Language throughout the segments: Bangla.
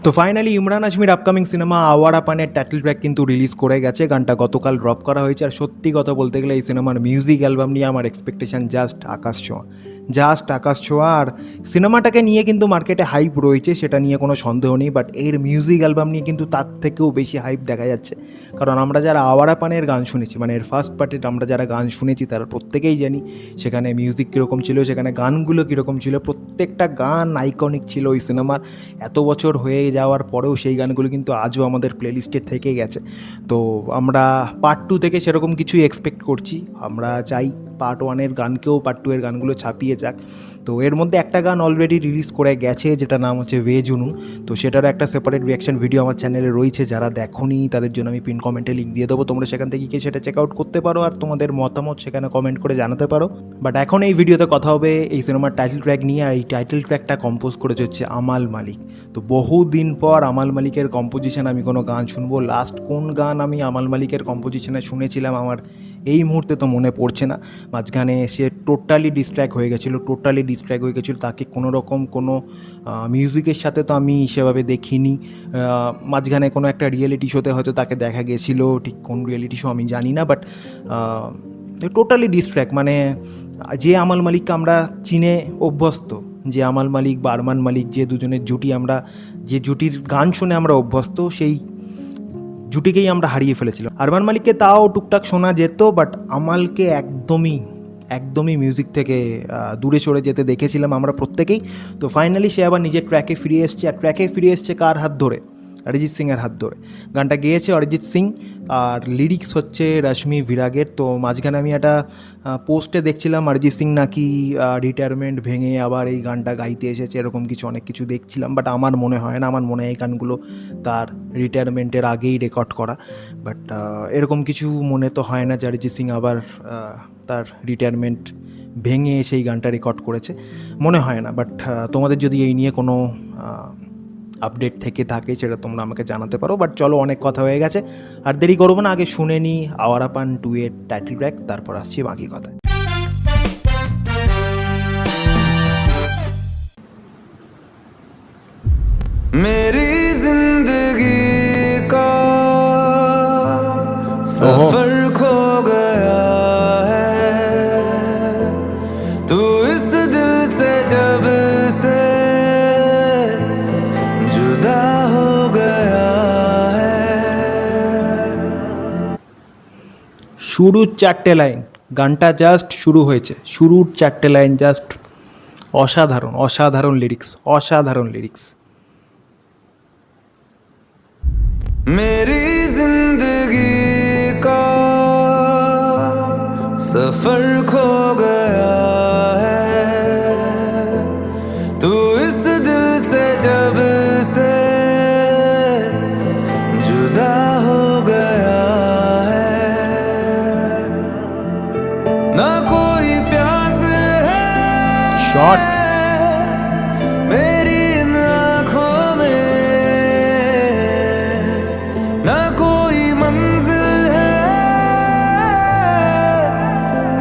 তো finally Imran হাশমির upcoming cinema Awara পানের টাইটেল ট্র্যাক কিন্তু রিলিজ করে গেছে। গানটা গতকাল ড্রপ করা হয়েছে। আর সত্যি কথা বলতে গেলে এই সিনেমার মিউজিক অ্যালবাম নিয়ে আমার এক্সপেকটেশন জাস্ট আকাশ ছোঁয়া। আর সিনেমাটাকে নিয়ে কিন্তু মার্কেটে হাইপ রয়েছে, সেটা নিয়ে কোনো সন্দেহ নেই। বাট এর মিউজিক অ্যালবাম নিয়ে কিন্তু তার থেকেও বেশি হাইপ দেখা যাচ্ছে। কারণ আমরা যারা আওয়ারা পানের গান শুনেছি, মানে এর ফার্স্ট পার্টিতে আমরা যারা গান শুনেছি তারা প্রত্যেকেই জানি সেখানে মিউজিক কীরকম ছিল, সেখানে গানগুলো কীরকম ছিল। প্রত্যেকটা গান আইকনিক ছিল ওই সিনেমার। এত বছর হয়ে যাওয়ার পরেও সেই গানগুলো কিন্তু আজও আমাদের প্লেলিস্টে থেকে গেছে। তো আমরা পার্ট 2 থেকে সেরকম কিছুই এক্সপেক্ট করছি। আমরা চাই পার্ট 1-এর গানকেও পার্ট 2-এর গানগুলো ছাপিয়ে যাক। তো এর মধ্যে একটা গান অলরেডি রিলিজ করে গেছে, যেটা নাম হচ্ছে বে জুনুন। তো সেটারও একটা সেপারেট রিয়াকশন ভিডিও আমার চ্যানেলে রয়েছে। যারা দেখোনি তাদের জন্য আমি পিন কমেন্টে লিঙ্ক দিয়ে দেবো, তোমরা সেখান থেকে গিয়ে সেটা চেক আউট করতে পারো আর তোমাদের মতামত সেখানে কমেন্ট করে জানাতে পারো। বাট এখন এই ভিডিওতে কথা হবে এই সিনেমার টাইটেল ট্র্যাক নিয়ে। আর এই টাইটেল ট্র্যাকটা কম্পোজ করেছে হচ্ছে আমাল মালিক। তো বহুদিন পর আমাল মালিকের কম্পোজিশন আমি কোনো গান শুনবো। লাস্ট কোন গান আমি আমাল মালিকের কম্পোজিশনে শুনেছিলাম আমার এই মুহূর্তে তো মনে পড়ছে না। মাঝখানে সে টোটালি ডিস্ট্র্যাক্ট হয়ে গেছিলো, তাকে কোনো রকম কোনো মিউজিকের সাথে তো আমি সেভাবে দেখিনি। মাঝখানে কোনো একটা রিয়েলিটি শোতে হয়তো তাকে দেখা গেছিলো, ঠিক কোন রিয়েলিটি শো আমি জানি না। বাট টোটালি ডিস্ট্র্যাক্ট, মানে যে আমাল মালিককে আমরা চিনে অভ্যস্ত, যে আমাল মালিক বা আরমান মালিক, যে দুজনের জুটি, আমরা যে জুটির গান শুনে আমরা অভ্যস্ত, সেই জুটিকেই আমরা হারিয়ে ফেলেছিলাম। আরমান মালিককে তাও টুকটাক শোনা যেত, বাট আমালকে একদমই মিউজিক থেকে দূরে সরে যেতে দেখেছিলাম আমরা প্রত্যেকেই। তো ফাইনালি সে আবার নিজের ট্র্যাকে ফিরে এসছে। আর ট্র্যাকে ফিরে এসছে কার হাত ধরে? অরিজিৎ সিংয়ের হাত ধরে। গানটা গেয়েছে অরিজিৎ সিং আর লিরিক্স হচ্ছে রশ্মি বিরাগের। তো মাঝখানে আমি একটা পোস্টে দেখছিলাম অরিজিৎ সিং নাকি রিটায়ারমেন্ট ভেঙে আবার এই গানটা গাইতে এসেছে, এরকম কিছু অনেক কিছু দেখছিলাম। বাট আমার মনে হয় না, আমার মনে হয় এই গানগুলো তার রিটায়ারমেন্টের আগেই রেকর্ড করা। বাট এরকম কিছু মনে তো হয় না যে অরিজিৎ সিং আবার তার রিটায়ারমেন্ট ভেঙে সেই গানটা রেকর্ড করেছে, মনে হয় না। বাট তোমাদের যদি এই নিয়ে কোনো আপডেট থেকে থাকে সেটা তোমরা আমাকে জানাতে পারো। বাট চলো, অনেক কথা হয়ে গেছে, আর দেরি করবো না, আগে শুনে নিই আওয়ারা পান 2-এর টাইটেল ট্র্যাক, তারপর আসছি বাকি কথা। मेरी जिंदगी का सफर खो गया है, तू इस दिल से जब से जुदा हो गया है। শুরুর 4টে লাইন, গানটা জাস্ট শুরু হয়েছে, শুরুর 4টে লাইন জাস্ট অসাধারণ লিরিক্স। मेरी जिंदगी का सफर खो गया है, तू इस दिल से जब से जुदा हो गया है। ना कोई प्यास है शॉट मेरी इन आँखों में, ना कोई मंजिल है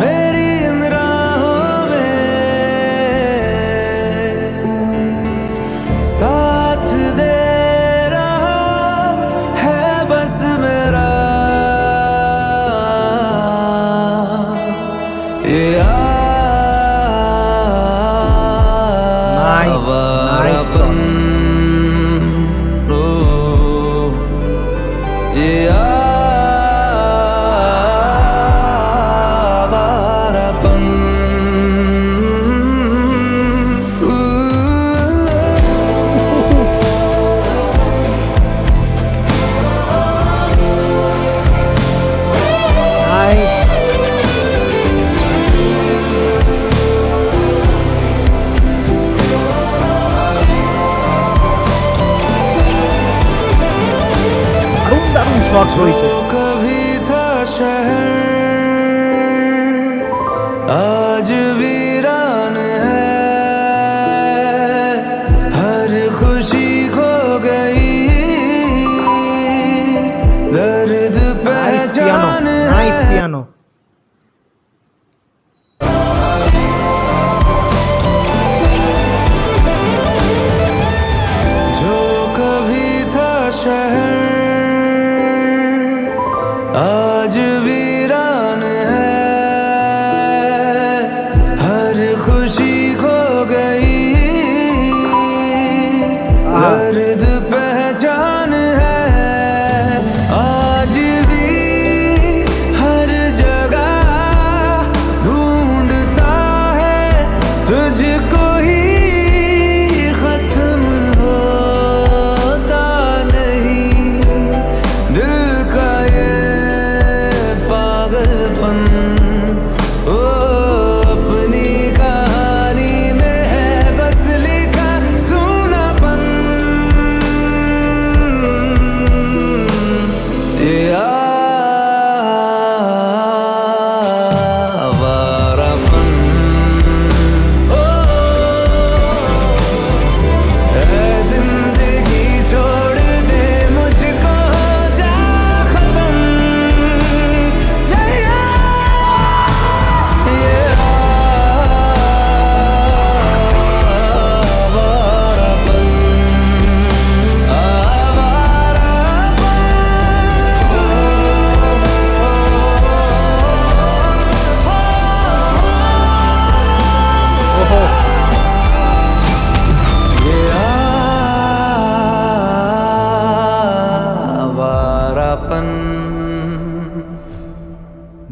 मेरी इन राहों में, साथ दे रहा है बस मेरा ये आवारापन, ओ ये आवारापन। দারুণ শর্টস রয়েছে। कभी था शहर आज वीरान है, हर खुशी खो गई, दर्द पहचान नाइस पियानो। जो कभी दर्द पहचान है आज भी हर जगह ढूंढता है तुझको ही खत्म होता नहीं दिल का ये पागलपन ओ अपनी कहानी में है बस लिखा सुनापन ये आवारापन ओ है जिंदगी छोड़ दे मुझको जा खत्म ये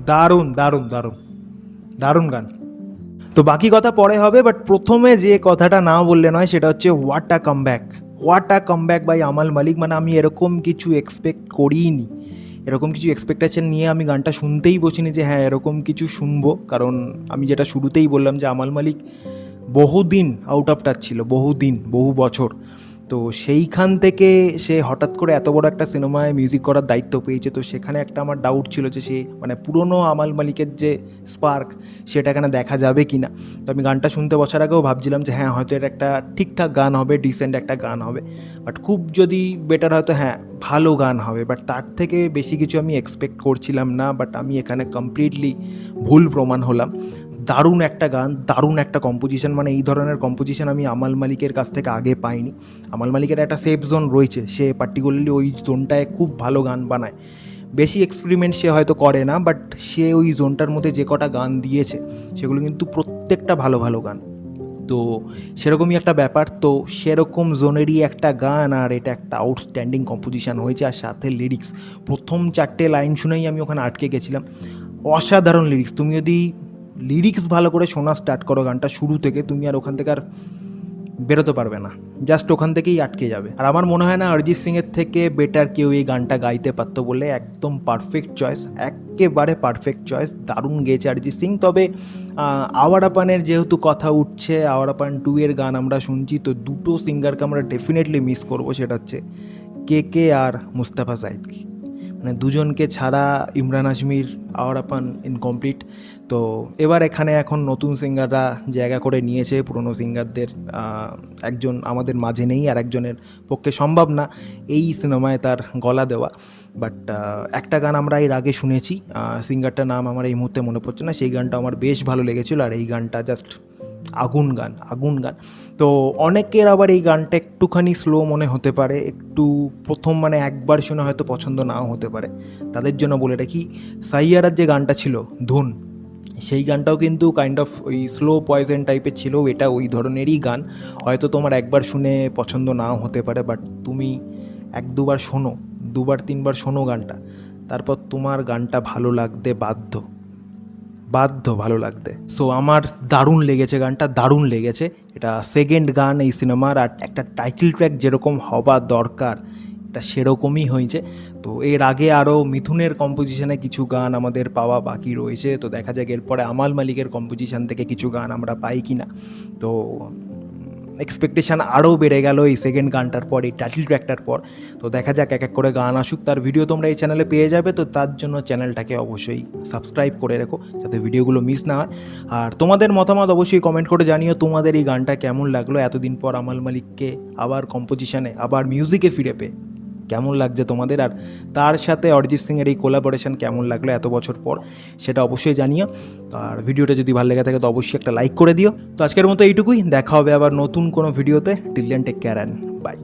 দারুণ দারুণ দারুণ দারুণ গান। তো বাকি কথা পরে হবে, বাট প্রথমে যে কথাটা না বললে নয় সেটা হচ্ছে what a comeback, what a comeback by Amaal Mallik. মানে আমি এরকম কিছু এক্সপেক্ট করিনি, এরকম কিছু এক্সপেকটেশন নিয়ে আমি গানটা শুনতেই বসিনি যে হ্যাঁ এরকম কিছু শুনবো। কারণ আমি যেটা শুরুতেই বললাম যে আমাল মালিক বহুদিন আউট অফ টাচ ছিল, বহুদিন, বহু বছর। তো সেইখান থেকে সে হঠাৎ করে এত বড় একটা সিনেমায় মিউজিক করার দায়িত্ব পেয়েছে। তো সেখানে একটা আমার ডাউট ছিল যে সে মানে পুরনো আমাল মালিকের যে স্পার্ক সেটা এখানে দেখা যাবে কি না। তো আমি গানটা শুনতে বসার আগেও ভাবছিলাম যে হ্যাঁ হয়তো এটা একটা ঠিকঠাক গান হবে, ডিসেন্ট একটা গান হবে, বাট খুব যদি বেটার হয়তো হ্যাঁ ভালো গান হবে, বাট তার থেকে বেশি কিছু আমি এক্সপেক্ট করছিলাম না। বাট আমি এখানে কমপ্লিটলি ভুল প্রমাণ হলাম। দারুণ একটা গান, দারুণ একটা কম্পোজিশন। মানে এই ধরনের কম্পোজিশন আমি আমাল মালিকের কাছ থেকে আগে পাইনি। আমাল মালিকের একটা সেফ জোন রয়েছে, সে পার্টিকুলারলি ওই জোনটায় খুব ভালো গান বানায়। বেশি এক্সপেরিমেন্ট সে হয়তো করে না, বাট সে ওই জোনটার মধ্যে যে কটা গান দিয়েছে সেগুলো কিন্তু প্রত্যেকটা ভালো ভালো গান। তো সেরকমই একটা ব্যাপার। তো সেরকম জোনেরই একটা গান, আর এটা একটা আউটস্ট্যান্ডিং কম্পোজিশন হয়েছে। আর সাথে লিরিক্স, প্রথম 4টে লাইন শুনেই আমি ওখানে আটকে গেছিলাম। অসাধারণ লিরিক্স। তুমি যদি লিরিক্স ভালো করে শোনা স্টার্ট করো গানটা শুরু থেকে, তুমি আর ওখান থেকে আর বেরোতে পারবে না, জাস্ট ওখান থেকেই আটকে যাবে। আর আমার মনে হয় না অরিজিৎ সিংয়ের থেকে বেটার কেউ এই গানটা গাইতে পারতো বলে। একদম পারফেক্ট চয়েস, একেবারে পারফেক্ট চয়েস। দারুণ গেয়েছে অরিজিৎ সিং। তবে আওয়ারাপানের যেহেতু কথা উঠছে, আওয়ারাপান 2 এর গান আমরা শুনছি, তো দুটো সিঙ্গারকে আমরা ডেফিনেটলি মিস করবো। সেটা হচ্ছে কে আর মুস্তাফা সাইদকে। মানে দুজনকে ছাড়া ইমরান হাশমির আওয়ারাপান ইনকমপ্লিট। তো এবার এখানে এখন নতুন সিঙ্গাররা জায়গা করে নিয়েছে। পুরনো সিঙ্গারদের একজন আমাদের মাঝে নেই, আর একজনের পক্ষে সম্ভব না এই সিনেমায় তার গলা দেওয়া। বাট একটা গান আমরা এর আগে শুনেছি, সিঙ্গারটার নাম আমার এই মুহূর্তে মনে পড়ছে না, সেই গানটা আমার বেশ ভালো লেগেছিলো। আর এই গানটা জাস্ট আগুন গান, আগুন গান। তো অনেকের আবার এই গানটা একটুখানি স্লো মনে হতে পারে, একটু প্রথম মানে একবার শুনে হয়তো পছন্দ নাও হতে পারে। তাদের জন্য বলে রাখি, সাইয়ারার যে গানটা ছিল ধুন, সেই গানটাও কিন্তু কাইন্ড অফ ওই স্লো পয়জন টাইপের ছিল। এটা ওই ধরনেরই গান। হয়তো তোমার একবার শুনে পছন্দ নাও হতে পারে, বাট তুমি 1-2বার শোনো, 2-3বার শোনো গানটা, তারপর তোমার গানটা ভালো লাগতে বাধ্য ভালো লাগতে। সো আমার দারুণ লেগেছে গানটা, দারুণ লেগেছে। এটা সেকেন্ড গান এই সিনেমার, আর একটা টাইটেল ট্র্যাক যেরকম হওয়া দরকার এটা সেরকমই হয়েছে। তো এর আগে আরও মিথুনের কম্পোজিশনে কিছু গান আমাদের পাওয়া বাকি রয়েছে। তো দেখা যাক এরপরে আমাল মালিকের কম্পোজিশন থেকে কিছু গান আমরা পাই কি না। তো এক্সপেকটেশান আরও বেড়ে গেল এই সেকেন্ড গানটার পর, এই টাইটেল ট্র্যাকটার পর। তো দেখা যাক এক এক করে গান আসুক, তার ভিডিও তোমরা এই চ্যানেলে পেয়ে যাবে। তো তার জন্য চ্যানেলটাকে অবশ্যই সাবস্ক্রাইব করে রেখো যাতে ভিডিওগুলো মিস না হয়। আর তোমাদের মতামত অবশ্যই কমেন্ট করে জানিও তোমাদের এই গানটা কেমন লাগলো। এতদিন পর আমাল মালিককে আবার কম্পোজিশনে, আবার মিউজিকে ফিরে পেয়ে কেমন লাগছে তোমাদের, আর তার সাথে অরিজিৎ সিংয়ের এই কোলাবোরেশন কেমন লাগলো এত বছর পর, সেটা অবশ্যই জানিও। আর ভিডিওটা যদি ভালো লেগে থাকে তো অবশ্যই একটা লাইক করে দিও। তো আজকের মতো এইটুকুই, দেখা হবে আবার নতুন কোনো ভিডিওতে। Till then take care and by.